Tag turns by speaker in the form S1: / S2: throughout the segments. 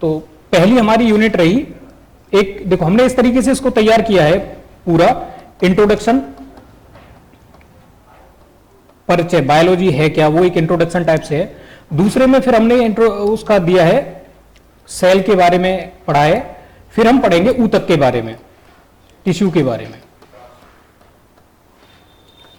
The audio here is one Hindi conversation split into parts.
S1: तो पहली हमारी यूनिट रही, एक देखो हमने इस तरीके से इसको तैयार किया है पूरा, इंट्रोडक्शन, परिचय, बायोलॉजी है क्या, वो एक इंट्रोडक्शन टाइप से है। दूसरे में फिर हमने उसका दिया है सेल के बारे में पढ़ा है, फिर हम पढ़ेंगे ऊतक के बारे में, टिश्यू के बारे में,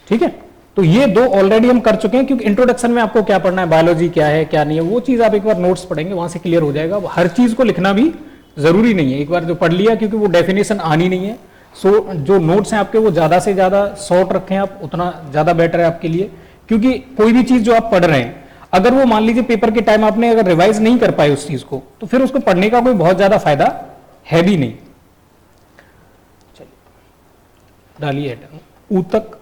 S1: ठीक है। तो ये दो ऑलरेडी हम कर चुके हैं, क्योंकि इंट्रोडक्शन में आपको क्या पढ़ना है, बायोलॉजी क्या है क्या नहीं है, वो चीज आप एक बार नोट्स पढ़ेंगे वहां से क्लियर हो जाएगा। हर चीज को लिखना भी जरूरी नहीं है, एक बार जो पढ़ लिया, क्योंकि वो डेफिनेशन आनी नहीं है। सो जो नोट्स हैं आपके वो ज्यादा से ज्यादा शॉर्ट रखें आप, उतना ज्यादा बेटर है आपके लिए। क्योंकि कोई भी चीज जो आप पढ़ रहे हैं, अगर वो मान लीजिए पेपर के टाइम आपने अगर रिवाइज नहीं कर पाए उस चीज को, तो फिर उसको पढ़ने का कोई बहुत ज्यादा फायदा है भी नहीं। चलिए डालिए हेड, ऊतक,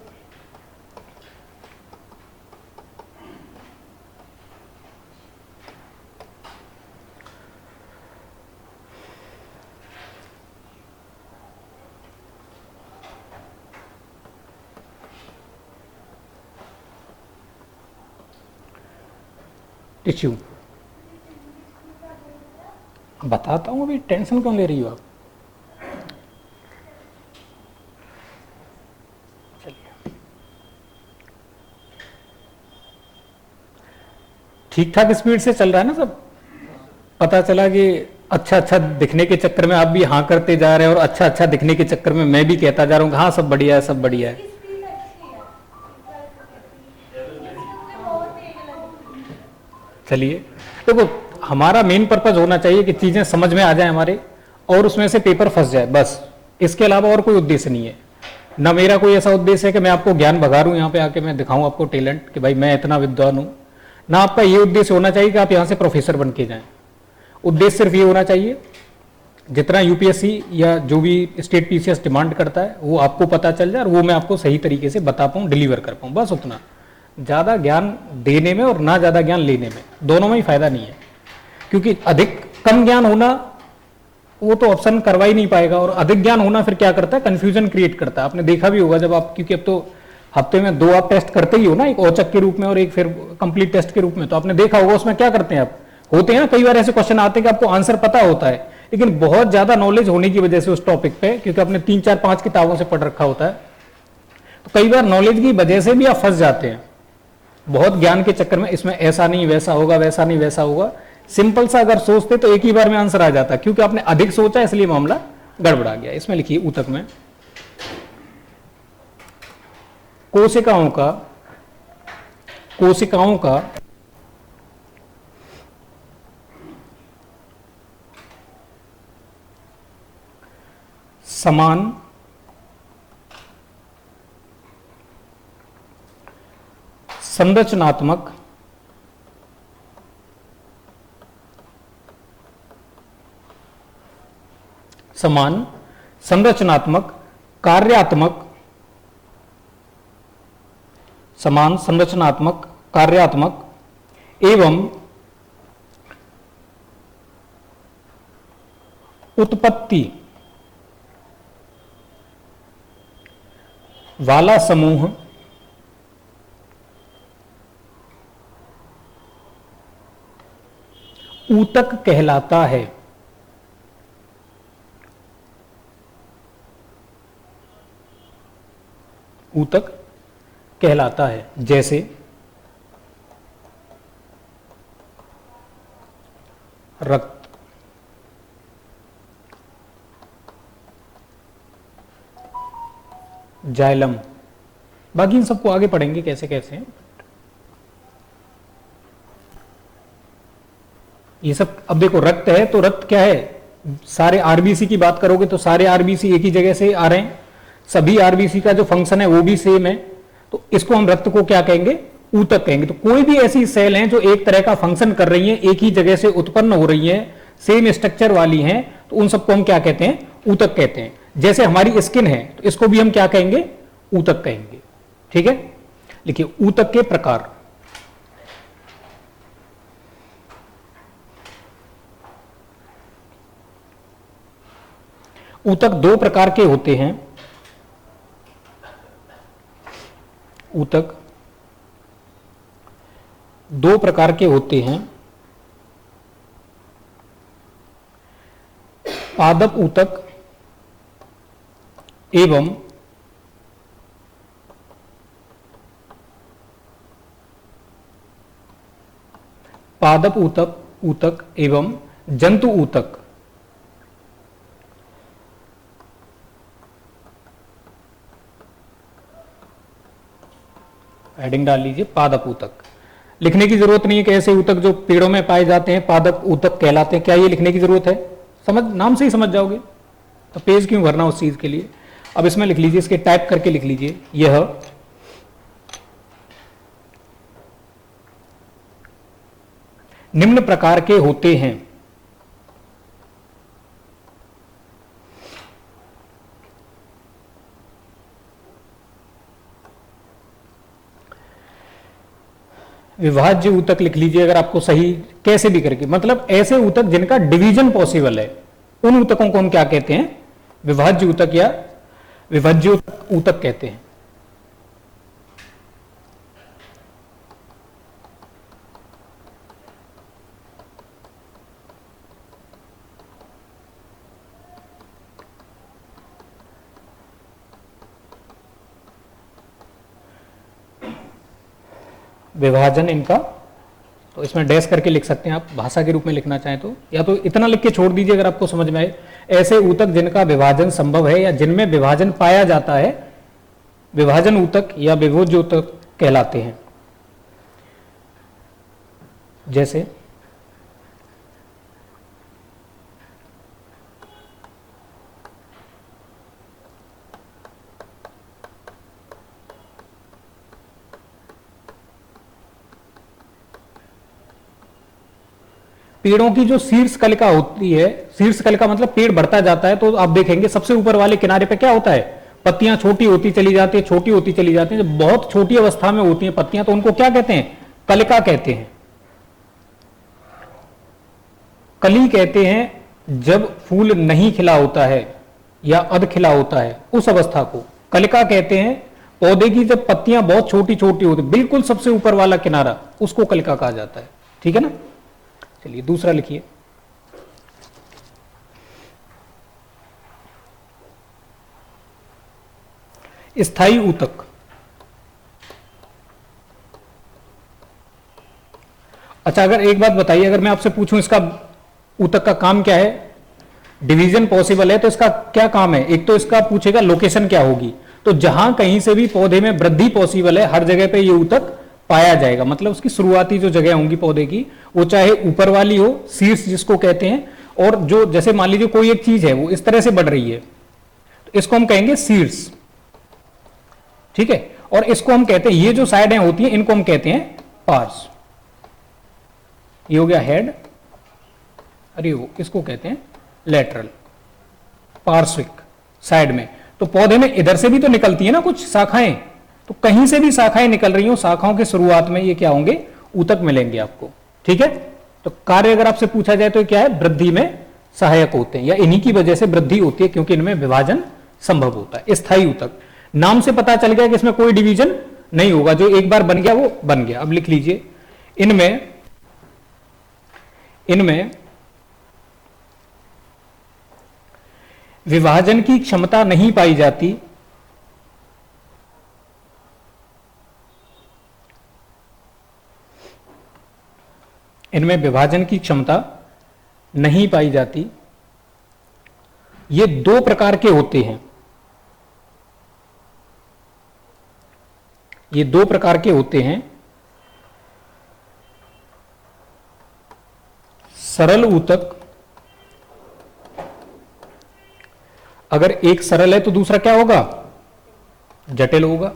S1: टिश्यू। बताता हूं, अभी टेंशन क्यों ले रही हो आप। चलिए ठीक ठाक स्पीड से चल रहा है ना सब। पता चला कि अच्छा अच्छा दिखने के चक्कर में आप भी हाँ करते जा रहे हैं, और अच्छा अच्छा दिखने के चक्कर में मैं भी कहता जा रहा हूँ हाँ सब बढ़िया है, सब बढ़िया है। चलिए देखो, हमारा मेन पर्पज होना चाहिए कि चीजें समझ में आ जाए हमारे, और उसमें से पेपर फंस जाए, बस। इसके अलावा और कोई उद्देश्य नहीं है। ना मेरा कोई ऐसा उद्देश्य है कि मैं आपको ज्ञान भगारूं, यहाँ पे आके मैं दिखाऊं आपको टैलेंट कि भाई मैं इतना विद्वान हूं। ना आपका ये उद्देश्य होना चाहिए कि आप यहाँ से प्रोफेसर बन के जाएं। उद्देश्य सिर्फ ये होना चाहिए, जितना यूपीएससी या जो भी स्टेट पीसीएस डिमांड करता है वो आपको पता चल जाए, और वो मैं आपको सही तरीके से बता पाऊँ, डिलीवर कर पाऊँ, बस उतना। ज्यादा ज्ञान देने में और ना ज्यादा ज्ञान लेने में, दोनों में ही फायदा नहीं है। क्योंकि अधिक कम ज्ञान होना वो तो ऑप्शन करवा ही नहीं पाएगा, और अधिक ज्ञान होना फिर क्या करता है, कंफ्यूजन क्रिएट करता है। आपने देखा भी होगा जब आप, क्योंकि अब तो हफ्ते में 2 आप टेस्ट करते ही हो ना, एक औचक के रूप में और एक फिर कंप्लीट टेस्ट के रूप में, तो आपने देखा होगा उसमें क्या करते हैं आप, होते हैं ना कई बार ऐसे क्वेश्चन आते हैं कि आपको आंसर पता होता है, लेकिन बहुत ज्यादा नॉलेज होने की वजह से उस टॉपिक पे, क्योंकि आपने 3 4 5 किताबों से पढ़ रखा होता है, तो कई बार नॉलेज की वजह से भी आप फंस जाते हैं बहुत ज्ञान के चक्कर में। इसमें ऐसा नहीं वैसा होगा, वैसा नहीं वैसा होगा। सिंपल सा अगर सोचते तो एक ही बार में आंसर आ जाता, क्योंकि आपने अधिक सोचा इसलिए मामला गड़बड़ा गया। इसमें लिखिए ऊतक में कोशिकाओं का समान संरचनात्मक कार्यात्मक एवं उत्पत्ति वाला समूह ऊतक कहलाता है। ऊतक कहलाता है। जैसे रक्त, जाइलम, बाकी इन सबको आगे पढ़ेंगे कैसे कैसे। ये सब अब देखो, रक्त है तो रक्त क्या है, सारे आरबीसी की बात करोगे तो सारे आरबीसी एक ही जगह से आ रहे हैं, सभी आरबीसी का जो फंक्शन है वो भी सेम है, तो इसको हम रक्त को क्या कहेंगे, ऊतक कहेंगे। तो कोई भी ऐसी सेल हैं जो एक तरह का फंक्शन कर रही हैं, एक ही जगह से उत्पन्न हो रही हैं, सेम स्ट्रक्चर वाली हैं, तो उन सबको हम क्या कहते हैं, ऊतक कहते हैं। जैसे हमारी स्किन है तो इसको भी हम क्या कहेंगे, ऊतक कहेंगे। ठीक है, देखिए ऊतक के प्रकार। ऊतक 2 प्रकार के होते हैं। ऊतक 2 प्रकार के होते हैं। पादप ऊतक एवं पादप ऊतक एवं जंतु ऊतक हेडिंग डाल लीजिए पादप ऊतक। लिखने की जरूरत नहीं है कि ऐसे ऊतक जो पेड़ों में पाए जाते हैं पादप ऊतक कहलाते हैं, क्या ये लिखने की जरूरत है? समझ नाम से ही समझ जाओगे, तो पेज क्यों भरना उस चीज के लिए। अब इसमें लिख लीजिए, इसके टाइप करके लिख लीजिए, यह निम्न प्रकार के होते हैं। विभाज्य ऊतक लिख लीजिए अगर आपको सही, कैसे भी करके, मतलब ऐसे ऊतक जिनका डिवीजन पॉसिबल है, उन ऊतकों को हम क्या कहते हैं? विभाज्य ऊतक या विभाज्य ऊतक कहते हैं। विभाजन इनका, तो इसमें डैश करके लिख सकते हैं आप, भाषा के रूप में लिखना चाहें तो, या तो इतना लिख के छोड़ दीजिए अगर आपको समझ में आए। ऐसे ऊतक जिनका विभाजन संभव है या जिनमें विभाजन पाया जाता है, विभाजन ऊतक या विभोज्य ऊतक कहलाते हैं। जैसे पेड़ों की जो शीर्ष कलिका होती है, शीर्ष कलिका मतलब पेड़ बढ़ता जाता है, तो आप देखेंगे सबसे ऊपर वाले किनारे पे क्या होता है? पत्तियां छोटी होती चली जाती है, छोटी होती चली जाती है। जब बहुत छोटी अवस्था में होती हैं पत्तियां, तो उनको क्या कहते हैं? कलिका कहते हैं। कली कहते हैं जब फूल नहीं खिला होता है या अध खिला होता है, उस अवस्था को कलिका कहते हैं। पौधे की जब पत्तियां बहुत छोटी छोटी होती, बिल्कुल सबसे ऊपर वाला किनारा, उसको कलिका कहा जाता है। ठीक है ना? चलिए दूसरा लिखिए, स्थायी ऊतक। अच्छा, अगर एक बात बताइए, अगर मैं आपसे पूछूं इसका ऊतक का काम क्या है? डिवीजन पॉसिबल है तो इसका क्या काम है? एक तो इसका पूछेगा लोकेशन क्या होगी, तो जहां कहीं से भी पौधे में वृद्धि पॉसिबल है, हर जगह पे ये ऊतक पाया जाएगा। मतलब उसकी शुरुआती जो जगह होंगी पौधे की, वो चाहे ऊपर वाली हो, शीर्ष जिसको कहते हैं, और जो जैसे मान लीजिए कोई एक चीज है वो इस तरह से बढ़ रही है, तो इसको हम कहेंगे शीर्ष। ठीक है? और इसको हम कहते हैं, ये जो साइडें होती हैं इनको हम कहते हैं पार्श्व। ये हो गया हेड, अरे वो इसको कहते हैं लेटरल, पार्श्विक, साइड में। तो पौधे में इधर से भी तो निकलती है ना कुछ शाखाएं, तो कहीं से भी शाखाएं निकल रही हो, शाखाओं के शुरुआत में ये क्या होंगे? ऊतक मिलेंगे आपको। ठीक है? तो कार्य अगर आपसे पूछा जाए तो क्या है? वृद्धि में सहायक होते हैं, या इन्हीं की वजह से वृद्धि होती है, क्योंकि इनमें विभाजन संभव होता है। स्थायी ऊतक, नाम से पता चल गया कि इसमें कोई डिवीजन नहीं होगा, जो एक बार बन गया वो बन गया। अब लिख लीजिए, इनमें विभाजन की क्षमता नहीं पाई जाती, इनमें विभाजन की क्षमता नहीं पाई जाती। ये दो प्रकार के होते हैं, ये दो प्रकार के होते हैं। सरल ऊतक, अगर एक सरल है तो दूसरा क्या होगा? जटिल होगा।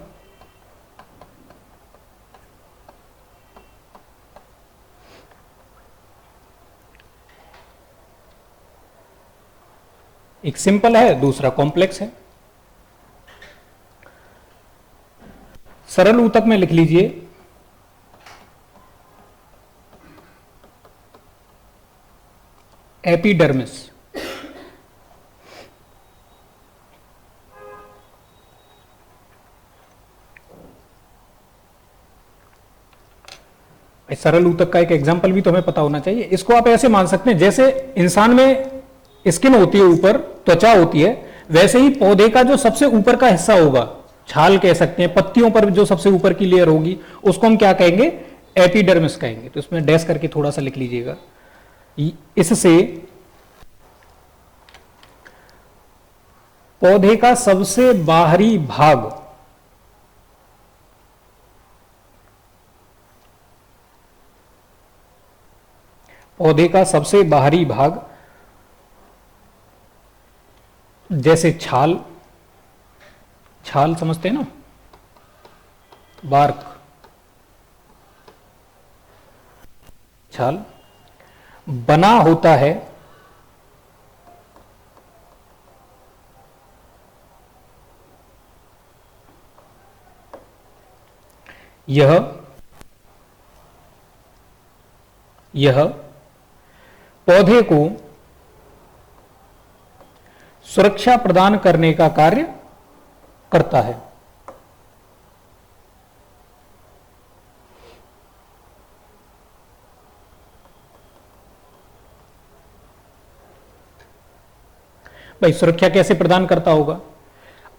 S1: एक सिंपल है, दूसरा कॉम्प्लेक्स है। सरल ऊतक में लिख लीजिए, एपिडर्मिस। सरल ऊतक का एक एग्जांपल भी तो हमें पता होना चाहिए। इसको आप ऐसे मान सकते हैं जैसे इंसान में स्किन होती है ऊपर, त्वचा होती है, वैसे ही पौधे का जो सबसे ऊपर का हिस्सा होगा, छाल कह सकते हैं, पत्तियों पर जो सबसे ऊपर की लेयर होगी उसको हम क्या कहेंगे, एपिडर्मिस कहेंगे। तो इसमें डैश करके थोड़ा सा लिख लीजिएगा। इससे पौधे का सबसे बाहरी भाग पौधे का सबसे बाहरी भाग जैसे छाल, छाल समझते हैं ना, बार्क, छाल बना होता है यह पौधे को सुरक्षा प्रदान करने का कार्य करता है। भाई सुरक्षा कैसे प्रदान करता होगा?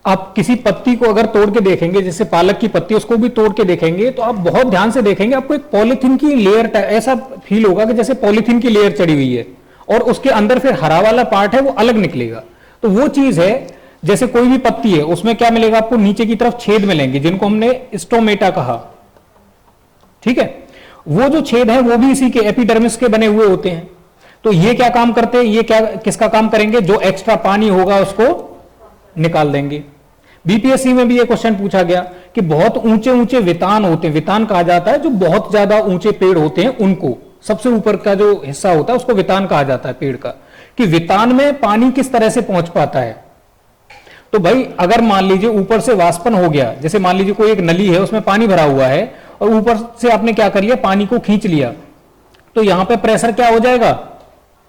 S1: आप किसी पत्ती को अगर तोड़ के देखेंगे, जैसे पालक की पत्ती, उसको भी तोड़ के देखेंगे तो आप बहुत ध्यान से देखेंगे, आपको एक पॉलीथीन की लेयर ऐसा फील होगा कि जैसे पॉलीथीन की लेयर चढ़ी हुई है और उसके अंदर फिर हरा वाला पार्ट है वो अलग निकलेगा। तो वो चीज है, जैसे कोई भी पत्ती है उसमें क्या मिलेगा आपको, नीचे की तरफ छेद मिलेंगे जिनको हमने स्टोमेटा कहा, ठीक है। वो जो छेद है वो भी इसी के एपिडर्मिस के बने हुए होते हैं। तो ये क्या काम करते हैं, ये क्या किसका काम करेंगे, जो एक्स्ट्रा पानी होगा उसको निकाल देंगे। बीपीएससी में भी ये क्वेश्चन पूछा गया कि बहुत ऊंचे ऊंचे वितान होते हैं, वितान कहा जाता है जो बहुत ज्यादा ऊंचे पेड़ होते हैं उनको, सबसे ऊपर का जो हिस्सा होता है उसको वितान कहा जाता है पेड़ का, कि वितान में पानी किस तरह से पहुंच पाता है। तो भाई अगर मान लीजिए ऊपर से वाष्पन हो गया, जैसे मान लीजिए कोई एक नली है उसमें पानी भरा हुआ है और ऊपर से आपने क्या कर लिया, पानी को खींच लिया, तो यहां पे प्रेशर क्या हो जाएगा,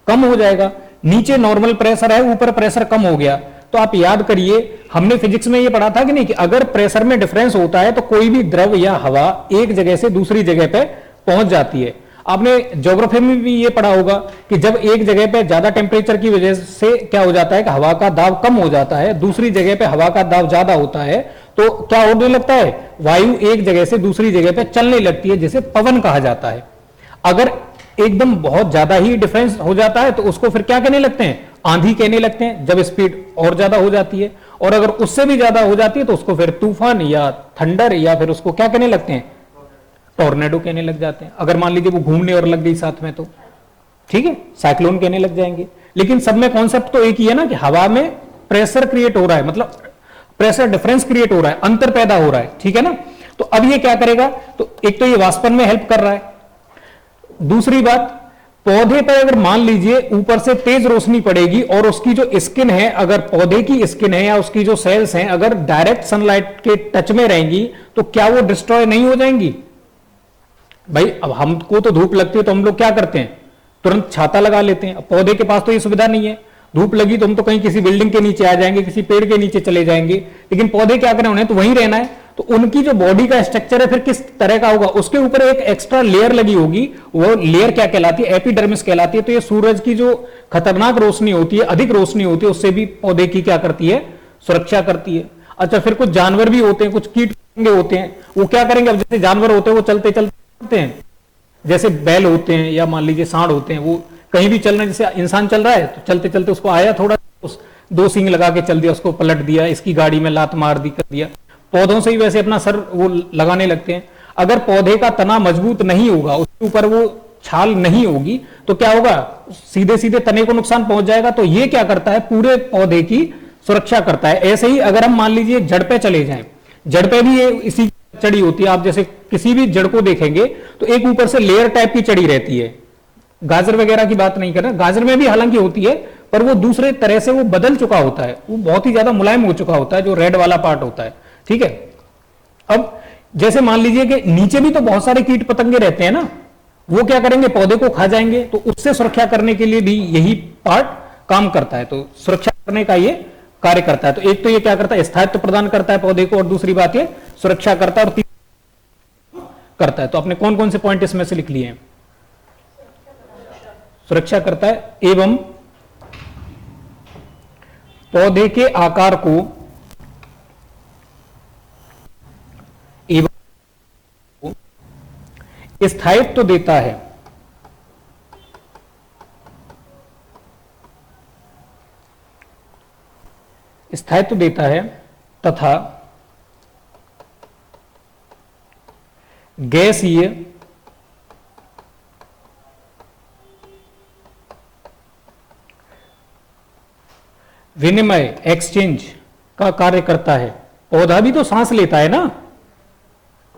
S1: कम हो जाएगा। नीचे नॉर्मल प्रेशर है, ऊपर प्रेशर कम हो गया। तो आप याद करिए, हमने फिजिक्स में ये पढ़ा था कि नहीं, कि अगर प्रेशर में डिफरेंस होता है तो कोई भी द्रव या हवा एक जगह से दूसरी जगह पे पहुंच जाती है। आपने ज्योग्राफी में भी ये पढ़ा होगा कि जब एक जगह पे ज्यादा टेम्परेचर की वजह से क्या हो जाता है कि हवा का दाब कम हो जाता है, दूसरी जगह पे हवा का दाब ज्यादा होता है, तो क्या होने लगता है, वायु एक जगह से दूसरी जगह पे चलने लगती है, जिसे पवन कहा जाता है। अगर एकदम बहुत ज्यादा ही डिफरेंस हो जाता है तो उसको फिर क्या कहने लगते हैं, आंधी कहने लगते हैं, जब स्पीड और ज्यादा हो जाती है। और अगर उससे भी ज्यादा हो जाती है तो उसको फिर तूफान या थंडर या फिर उसको क्या कहने लगते हैं, टॉर्नेडो कहने लग जाते हैं। अगर मान लीजिए वो घूमने और लग गई साथ में तो ठीक है, साइक्लोन कहने लग जाएंगे। लेकिन सब में कॉन्सेप्ट तो एक ही है ना, कि हवा में प्रेशर क्रिएट हो रहा है, मतलब प्रेशर डिफरेंस क्रिएट हो रहा है, अंतर पैदा हो रहा है, ठीक है ना। तो अब ये क्या करेगा, तो एक तो ये वाष्पन में हेल्प कर रहा है। दूसरी बात, पौधे पर अगर मान लीजिए ऊपर से तेज रोशनी पड़ेगी और उसकी जो स्किन है, अगर पौधे की स्किन है या उसकी जो सेल्स हैं अगर डायरेक्ट सनलाइट के टच में रहेंगी तो क्या वो डिस्ट्रॉय नहीं हो जाएंगी? भाई अब हमको तो धूप लगती है तो हम लोग क्या करते हैं, तुरंत छाता लगा लेते हैं। अब पौधे के पास तो ये सुविधा नहीं है, धूप लगी तो हम तो कहीं किसी बिल्डिंग के नीचे आ जाएंगे, किसी पेड़ के नीचे चले जाएंगे। लेकिन पौधे क्या करें, उन्हें तो वहीं रहना है। तो उनकी जो बॉडी का स्ट्रक्चर है फिर किस तरह का होगा, उसके ऊपर एक एक्स्ट्रा लेयर लगी होगी, वो लेयर क्या कहलाती है, एपिडर्मिस कहलाती है। तो ये सूरज की जो खतरनाक रोशनी होती है, अधिक रोशनी होती है, उससे भी पौधे की क्या करती है, सुरक्षा करती है। अच्छा, फिर कुछ जानवर भी होते हैं, कुछ कीट होते हैं, वो क्या करेंगे, अब जैसे जानवर होते हैं वो चलते चलते हैं, जैसे बैल होते हैं या मान लीजिए सांड होते हैं, वो कहीं भी चल रहे हैं, जैसे इंसान चल रहा है तो चलते चलते उसको आया थोड़ा, उस दो सींग लगा के चल दिया, उसको पलट दिया, इसकी गाड़ी में लात मार दी, कर दिया। पौधों से ही वैसे अपना सर वो लगाने लगते हैं। अगर पौधे का तना मजबूत नहीं होगा, उसके ऊपर वो छाल नहीं होगी, तो क्या होगा, सीधे सीधे तने को नुकसान पहुंच जाएगा। तो ये क्या करता है, पूरे पौधे की सुरक्षा करता है। ऐसे ही अगर हम मान लीजिए जड़ पे चले जाएं, जड़ पे भी ये इसी चढ़ी होती है। आप जैसे किसी भी जड़ को देखेंगे तो एक ऊपर से लेयर टाइप की चढ़ी रहती है। गाजर वगैरह की बात नहीं कर रहा, गाजर में भी हालांकि होती है, पर वो दूसरे तरह से वो बदल चुका होता है, वो बहुत ही ज्यादा मुलायम हो चुका होता है, जो रेड वाला पार्ट होता है, ठीक है। अब जैसे मान लीजिए कि नीचे भी तो बहुत सारे कीट पतंगे रहते हैं ना, वो क्या करेंगे, पौधे को खा जाएंगे। तो उससे सुरक्षा करने के लिए भी यही पार्ट काम करता है, तो सुरक्षा करने का ये कार्य करता है। तो एक तो ये क्या करता है, स्थायित्व प्रदान करता है पौधे को, और दूसरी बात ये सुरक्षा करता है, और करता है। तो आपने कौन कौन से पॉइंट इसमें से लिख लिए हैं, सुरक्षा करता है एवं पौधे के आकार को एवं स्थायित्व देता है। स्थायित्व देता है तथा गैसीय विनिमय एक्सचेंज का कार्य करता है। पौधा भी तो सांस लेता है ना,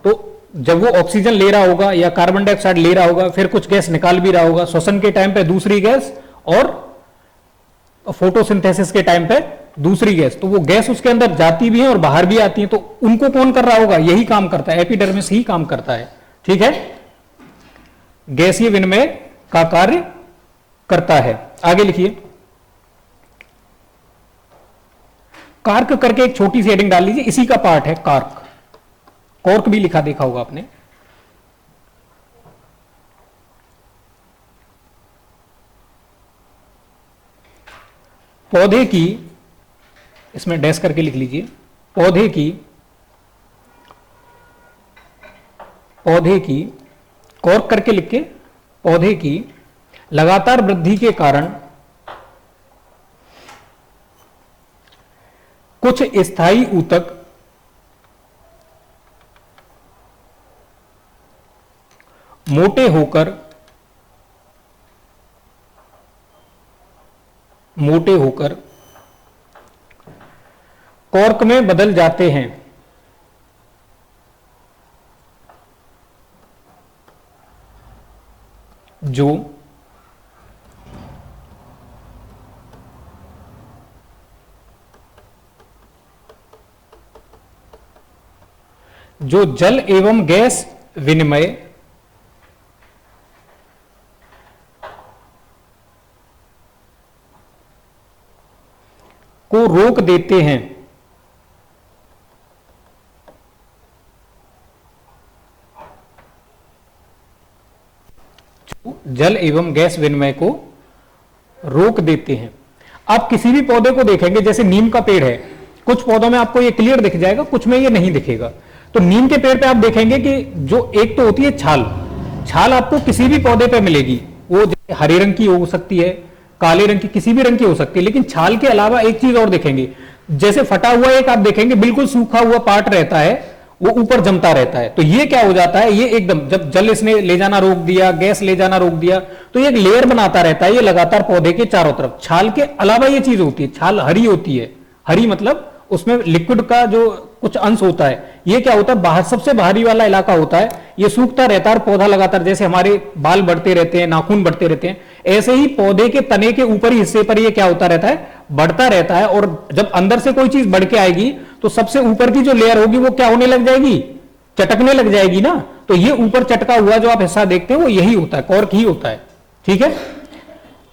S1: तो जब वो ऑक्सीजन ले रहा होगा या कार्बन डाइऑक्साइड ले रहा होगा, फिर कुछ गैस निकाल भी रहा होगा, श्वसन के टाइम पे दूसरी गैस और फोटोसिंथेसिस के टाइम पे दूसरी गैस, तो वो गैस उसके अंदर जाती भी है और बाहर भी आती है। तो उनको कौन कर रहा होगा? यही काम करता है, एपिडर्मिस ही काम करता है। ठीक है, गैसीय विनिमय का कार्य करता है। आगे लिखिए, कार्क करके एक छोटी सी हेडिंग डाल लीजिए, इसी का पार्ट है कार्क। कॉर्क भी लिखा देखा होगा आपने। पौधे की, इसमें डैश करके लिख लीजिए, पौधे की कॉर्क करके लिख के, पौधे की लगातार वृद्धि के कारण कुछ स्थायी ऊतक मोटे होकर कॉर्क में बदल जाते हैं। जो जल एवं गैस विनिमय को रोक देते हैं। जल एवं गैस विनिमय को रोक देते हैं। आप किसी भी पौधे को देखेंगे, जैसे नीम का पेड़ है, कुछ पौधों में आपको ये क्लियर दिख जाएगा, कुछ में ये नहीं दिखेगा। तो नीम के पेड़ पे आप देखेंगे कि जो एक तो होती है छाल, छाल आपको किसी भी पौधे पे मिलेगी, वो हरे रंग की हो सकती है, काले रंग की, किसी भी रंग की हो सकती है। लेकिन छाल के अलावा एक चीज और देखेंगे, जैसे फटा हुआ एक आप देखेंगे बिल्कुल सूखा हुआ पार्ट रहता है, वो ऊपर जमता रहता है। तो ये क्या हो जाता है, ये एकदम जब जल इसने ले जाना रोक दिया, गैस ले जाना रोक दिया, तो ये एक लेयर बनाता रहता है, ये लगातार पौधे के चारों तरफ। छाल के अलावा ये चीज होती है, छाल हरी होती है, हरी मतलब उसमें लिक्विड का जो कुछ अंश होता है, ये क्या होता है, बाहर सबसे बाहरी वाला इलाका होता है, ये सूखता रहता है। पौधा लगातार, जैसे हमारे बाल बढ़ते रहते हैं, नाखून बढ़ते रहते हैं, ऐसे ही पौधे के तने के ऊपरी हिस्से पर ये क्या होता रहता है, बढ़ता रहता है। और जब अंदर से कोई चीज बढ़ के आएगी तो सबसे ऊपर की जो लेयर होगी वो क्या होने लग जाएगी, चटकने लग जाएगी ना। तो ये ऊपर चटका हुआ जो आप हिस्सा देखते हैं वो यही होता है, कॉर्क ही होता है। ठीक है,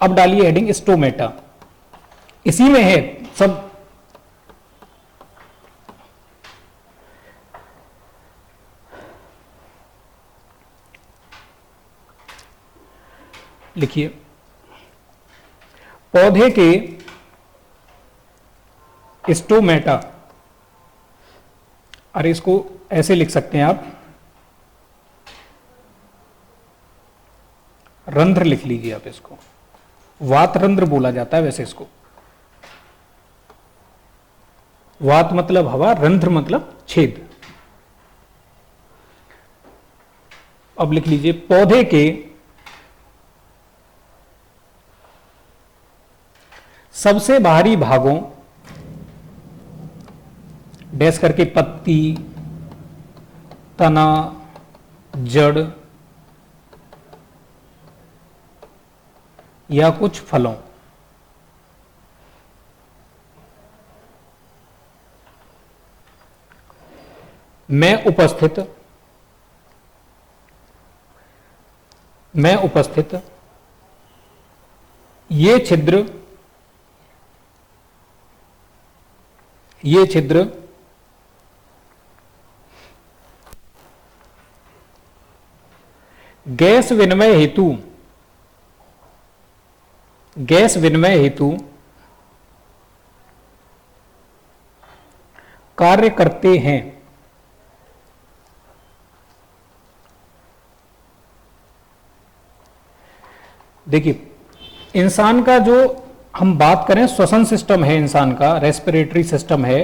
S1: अब डालिए हेडिंग स्टोमेटा, इसी में है सब। लिखिए, पौधे के स्टोमेटा, अरे इसको ऐसे लिख सकते हैं आप, रंध्र लिख लीजिए आप इसको, वात रंध्र बोला जाता है वैसे इसको। वात मतलब हवा, रंध्र मतलब छेद। अब लिख लीजिए, पौधे के सबसे बाहरी भागों, डैश करके, पत्ती, तना, जड़ या कुछ फलों, में उपस्थित ये छिद्र गैस विनिमय हेतु कार्य करते हैं। देखिए, इंसान का जो हम बात करें श्वसन सिस्टम है, इंसान का रेस्पिरेटरी सिस्टम है,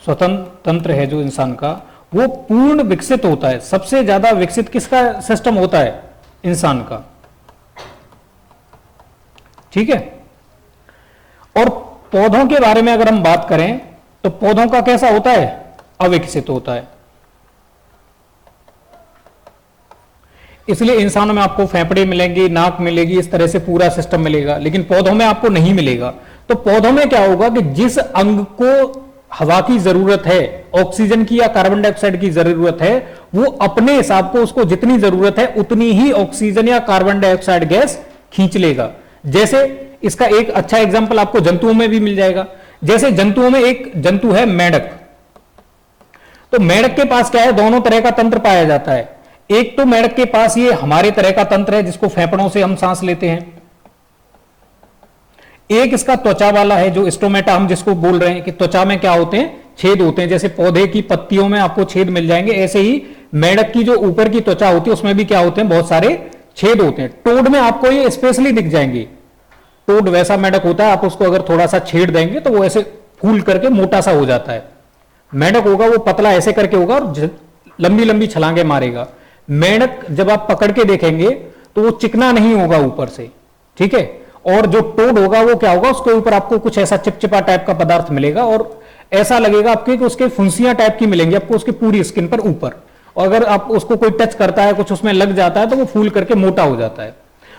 S1: श्वसन तंत्र है जो इंसान का, वो पूर्ण विकसित होता है। सबसे ज्यादा विकसित किसका सिस्टम होता है? इंसान का। ठीक है। और पौधों के बारे में अगर हम बात करें तो पौधों का कैसा होता है? अविकसित होता है। इसलिए इंसानों में आपको फेफड़े मिलेंगे, नाक मिलेगी, इस तरह से पूरा सिस्टम मिलेगा, लेकिन पौधों में आपको नहीं मिलेगा। तो पौधों में क्या होगा कि जिस अंग को हवा की जरूरत है, ऑक्सीजन की या कार्बन डाइऑक्साइड की जरूरत है, वो अपने हिसाब को उसको जितनी जरूरत है उतनी ही ऑक्सीजन या कार्बन डाइऑक्साइड गैस खींच लेगा। जैसे इसका एक अच्छा एग्जांपल आपको जंतुओं में भी मिल जाएगा। जैसे जंतुओं में एक जंतु है मेंढक। तो मेंढक के पास क्या है? दोनों तरह का तंत्र पाया जाता है। एक तो मेंढक के पास ये हमारे तरह का तंत्र है जिसको फेफड़ों से हम सांस लेते हैं। एक इसका त्वचा वाला है जो स्टोमेटा हम जिसको बोल रहे हैं कि त्वचा में क्या होते हैं? छेद होते हैं। जैसे पौधे की पत्तियों में आपको छेद मिल जाएंगे, ऐसे ही मेंढक की जो ऊपर की त्वचा होती है उसमें भी क्या होते हैं? बहुत सारे छेद होते हैं। टोड में आपको ये स्पेशली दिख जाएंगे। टोड वैसा मेंढक होता है, आप उसको अगर थोड़ा सा छेड़ देंगे तो वो ऐसे फूल करके मोटा सा हो जाता है। मेंढक होगा वो पतला ऐसे करके होगा और लंबी लंबी छलांगे मारेगा। मेंढक जब आप पकड़ के देखेंगे तो वो चिकना नहीं होगा ऊपर से। ठीक है। और जो टोड होगा वो क्या होगा? उसके ऊपर आपको कुछ ऐसा चिपचिपा टाइप का पदार्थ मिलेगा और ऐसा लगेगा आपके कि उसके फुंसियां टाइप की मिलेंगी आपको उसकी पूरी स्किन पर ऊपर। और अगर आप उसको कोई टच करता है, कुछ उसमें लग जाता है तो वो फूल करके मोटा हो जाता है।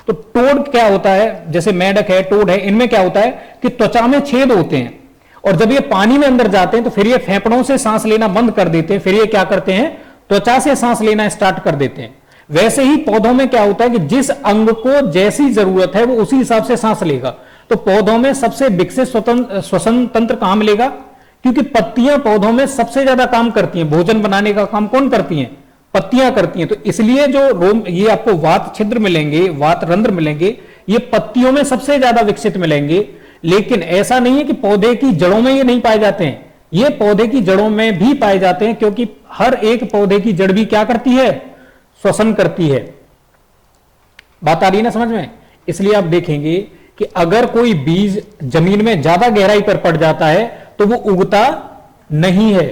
S1: तो टोड क्या होता है? जैसे मेंढक है, टोड है, इनमें क्या होता है कि त्वचा में छेद होते हैं और जब ये पानी में अंदर जाते हैं तो फिर ये फेफड़ों से सांस लेना बंद कर देते हैं, फिर ये क्या करते हैं? त्वचा से सांस लेना स्टार्ट कर देते हैं। वैसे ही पौधों में क्या होता है कि जिस अंग को जैसी जरूरत है वो उसी हिसाब से सांस लेगा। तो पौधों में सबसे विकसित श्वसन तंत्र कहां मिलेगा? क्योंकि पत्तियां पौधों में सबसे ज्यादा काम करती हैं। भोजन बनाने का काम कौन करती हैं? पत्तियां करती हैं। तो इसलिए जो रोम ये आपको वात छिद्र मिलेंगे, वात रंध्र मिलेंगे, ये पत्तियों में सबसे ज्यादा विकसित मिलेंगे। लेकिन ऐसा नहीं है कि पौधे की जड़ों में ये नहीं पाए जाते हैं, ये पौधे की जड़ों में भी पाए जाते हैं, क्योंकि हर एक पौधे की जड़ भी क्या करती है? श्वसन करती है। बात आ रही है ना समझ में? इसलिए आप देखेंगे कि अगर कोई बीज जमीन में ज्यादा गहराई पर पड़ जाता है तो वो उगता नहीं है,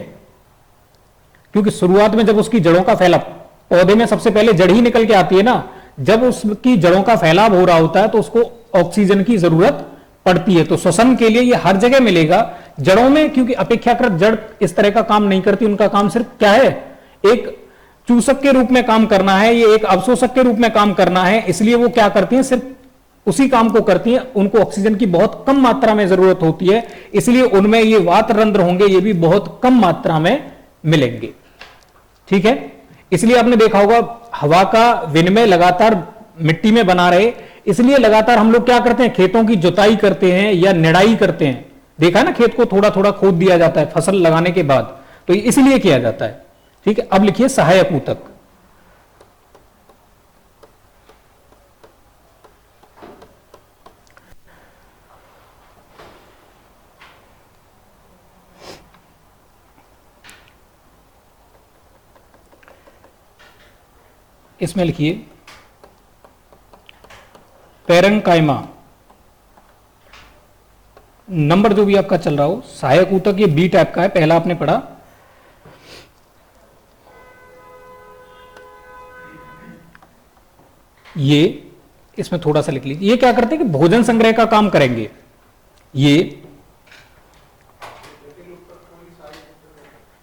S1: क्योंकि शुरुआत में जब उसकी जड़ों का फैलाव, पौधे में सबसे पहले जड़ ही निकल के आती है ना, जब उसकी जड़ों का फैलाव हो रहा होता है तो उसको ऑक्सीजन की जरूरत पड़ती है। तो श्वसन के लिए ये हर जगह मिलेगा। जड़ों में क्योंकि अपेक्षाकृत जड़ इस तरह का काम नहीं करती, उनका काम सिर्फ क्या है? एक चूसक के रूप में काम करना है, ये एक अवशोषक के रूप में काम करना है। इसलिए वो क्या करती हैं? सिर्फ उसी काम को करती हैं। उनको ऑक्सीजन की बहुत कम मात्रा में जरूरत होती है, इसलिए उनमें ये वात रंध्र होंगे, ये भी बहुत कम मात्रा में मिलेंगे। ठीक है। इसलिए आपने देखा होगा हवा का विनिमय लगातार मिट्टी में बना रहे, इसलिए लगातार हम लोग क्या करते हैं? खेतों की जुताई करते हैं या निराई करते हैं। देखा ना, खेत को थोड़ा थोड़ा खोद दिया जाता है फसल लगाने के बाद, तो इसलिए किया जाता है। ठीक है। अब लिखिए सहायक ऊतक। इसमें लिखिए पैरेन्काइमा। नंबर जो भी आपका चल रहा हो, सहायक ऊतक ये बी टाइप का है, पहला आपने पढ़ा। ये इसमें थोड़ा सा लिख लीजिए। ये क्या करते हैं कि भोजन संग्रह का काम करेंगे। ये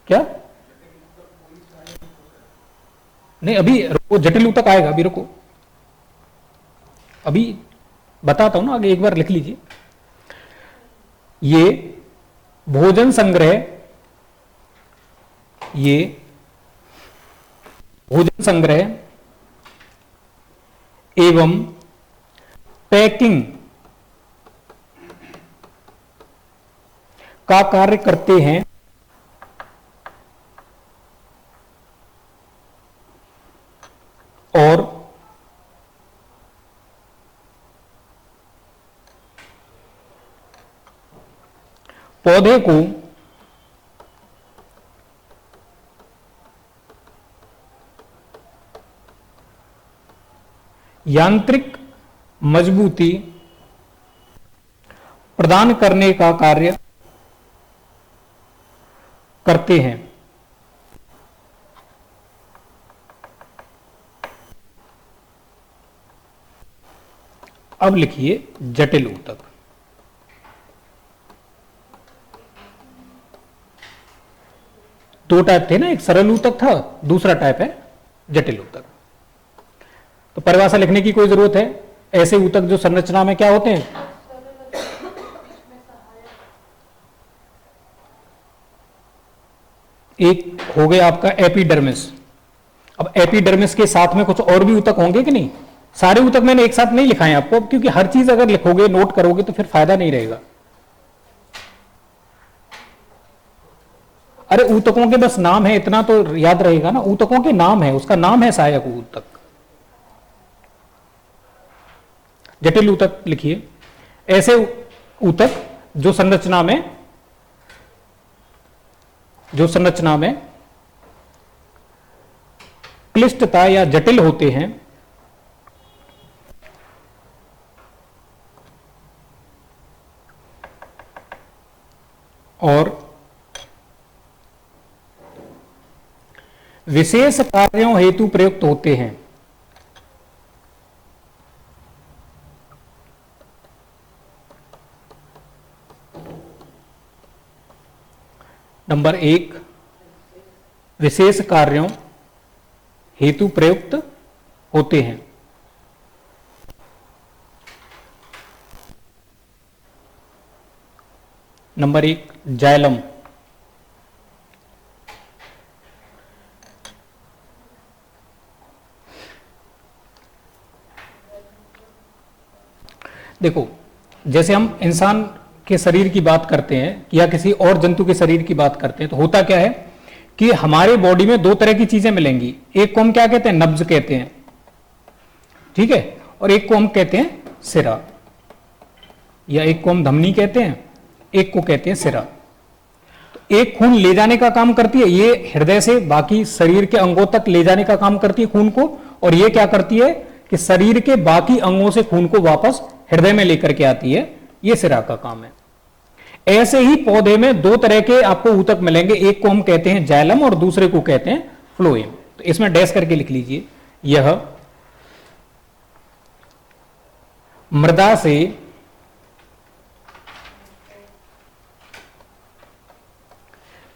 S1: क्या नहीं, अभी रुको, जटिल ऊतक आएगा, अभी रुको, अभी बताता हूं ना, आगे एक बार लिख लीजिए। ये भोजन संग्रह, ये भोजन संग्रह एवं पैकिंग का कार्य करते हैं और पौधे को यांत्रिक मजबूती प्रदान करने का कार्य करते हैं। अब लिखिए जटिल ऊतक। दो टाइप थे ना, एक सरल ऊतक था, दूसरा टाइप है जटिल ऊतक। तो परिभाषा लिखने की कोई जरूरत है? ऐसे ऊतक जो संरचना में क्या होते हैं? एक हो गया आपका एपिडर्मिस। अब एपिडर्मिस के साथ में कुछ और भी ऊतक होंगे कि नहीं? सारे ऊतक मैंने एक साथ नहीं लिखाए आपको, क्योंकि हर चीज अगर लिखोगे, नोट करोगे तो फिर फायदा नहीं रहेगा। अरे ऊतकों के बस नाम है, इतना तो याद रहेगा ना, ऊतकों के नाम है, उसका नाम है सहायक ऊतक। जटिल ऊतक लिखिए ऐसे ऊतक जो संरचना में क्लिष्टता या जटिल होते हैं और विशेष कार्यों हेतु प्रयुक्त होते हैं। नंबर 1, विशेष कार्यों हेतु प्रयुक्त होते हैं। Number 1 xylem. देखो, जैसे हम इंसान के शरीर की बात करते हैं या किसी और जंतु के शरीर की बात करते हैं, तो होता क्या है कि हमारे बॉडी में दो तरह की चीजें मिलेंगी। एक को हम क्या कहते हैं? नब्ज कहते हैं, ठीक है, और एक को हम कहते हैं सिरा, या एक को हम धमनी कहते हैं, एक को कहते हैं सिरा। तो एक खून ले जाने का काम करती है, ये हृदय से बाकी शरीर के अंगों तक ले जाने का काम करती है खून को, और ये क्या करती है कि शरीर के बाकी अंगों से खून को वापस हृदय में लेकर के आती है। ये सिरा का काम है। ऐसे ही पौधे में दो तरह के आपको ऊतक मिलेंगे, एक को हम कहते हैं जाइलम और दूसरे को कहते हैं फ्लोएम। तो इसमें डैश करके लिख लीजिए, यह मृदा से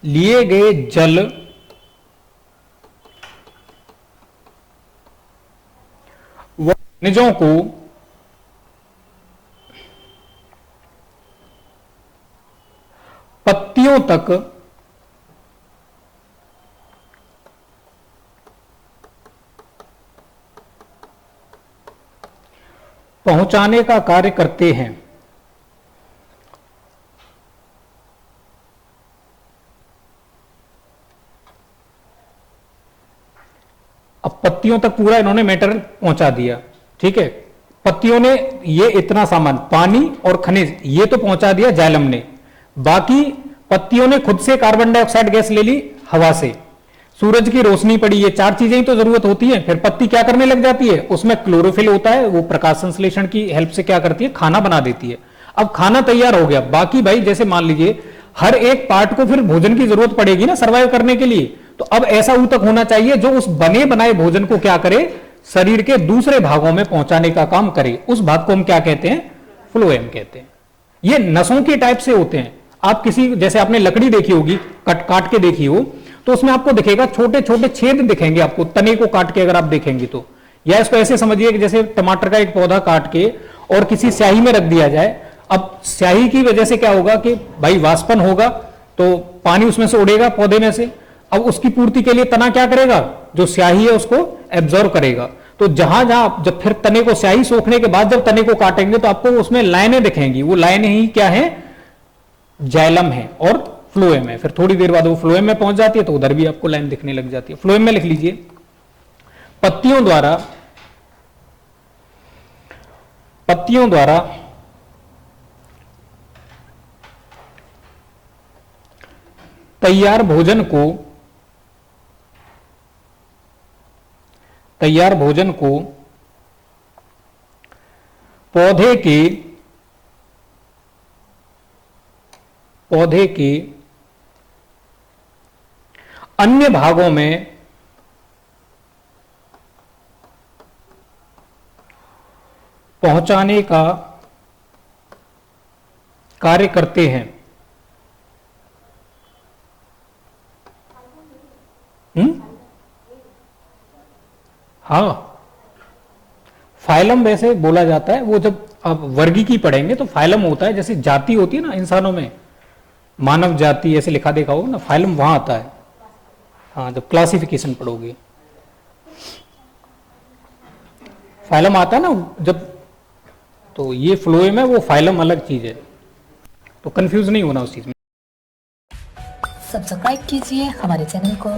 S1: लिए गए जल व खनिजों को पत्तियों तक पहुंचाने का कार्य करते हैं। अब पत्तियों तक पूरा इन्होंने मैटर पहुंचा दिया, ठीक है। पत्तियों ने ये इतना सामान, पानी और खनिज, ये तो पहुंचा दिया जाइलम ने। बाकी पत्तियों ने खुद से कार्बन डाइऑक्साइड गैस ले ली हवा से, सूरज की रोशनी पड़ी, ये चार चीजें ही तो जरूरत होती है। फिर पत्ती क्या करने लग जाती है? उसमें क्लोरोफिल होता है, वो प्रकाश संश्लेषण की हेल्प से क्या करती है? खाना बना देती है। अब खाना तैयार हो गया, बाकी भाई जैसे मान लीजिए हर एक पार्ट को फिर भोजन की जरूरत पड़ेगी ना सर्वाइव करने के लिए, तो अब ऐसा ऊतक होना चाहिए जो उस बने बनाए भोजन को क्या करे? शरीर के दूसरे भागों में पहुंचाने का काम करे। उस भाग को हम क्या कहते हैं? फ्लोएम कहते हैं। ये नसों के टाइप से होते हैं। आप किसी, जैसे आपने लकड़ी देखी होगी, काट के देखी हो, तो उसमें आपको दिखेगा छोटे छोटे छेद दिखेंगे आपको, तने को काट के अगर आप देखेंगे तो। या इसको ऐसे समझिए कि जैसे टमाटर का एक पौधा काट के और किसी स्याही में रख दिया जाए। अब स्याही की वजह से क्या होगा कि भाई वाष्पन होगा, तो पानी उसमें से उड़ेगा पौधे में से। अब उसकी पूर्ति के लिए तना क्या करेगा? जो स्याही है उसको एब्जॉर्व करेगा। तो जहां जहां जब फिर तने को स्याही सोखने के बाद जब तने को काटेंगे तो आपको उसमें लाइनें दिखेंगी। वो लाइनें ही क्या है? जाइलम है और फ्लोएम है। फिर थोड़ी देर बाद वो फ्लोएम में पहुंच जाती है तो उधर भी आपको लाइन दिखने लग जाती है। फ्लोएम में लिख लीजिए, पत्तियों द्वारा तैयार भोजन को पौधे के अन्य भागों में पहुंचाने का कार्य करते हैं। हाँ, फाइलम वैसे बोला जाता है, वो जब आप वर्गीकी पढ़ेंगे तो फाइलम होता है, जैसे जाति होती है ना इंसानों में, मानव जाति ऐसे लिखा देखा होगा ना, फाइलम वहां आता है। हाँ, जब क्लासिफिकेशन पढ़ोगे फाइलम आता है ना जब, तो ये फ्लोएम है, वो फाइलम अलग चीज है, तो कंफ्यूज नहीं होना उस चीज में।
S2: सब्सक्राइब कीजिए हमारे चैनल को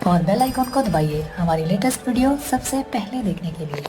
S2: और बेल आइकॉन को दबाइए हमारी लेटेस्ट वीडियो सबसे पहले देखने के लिए।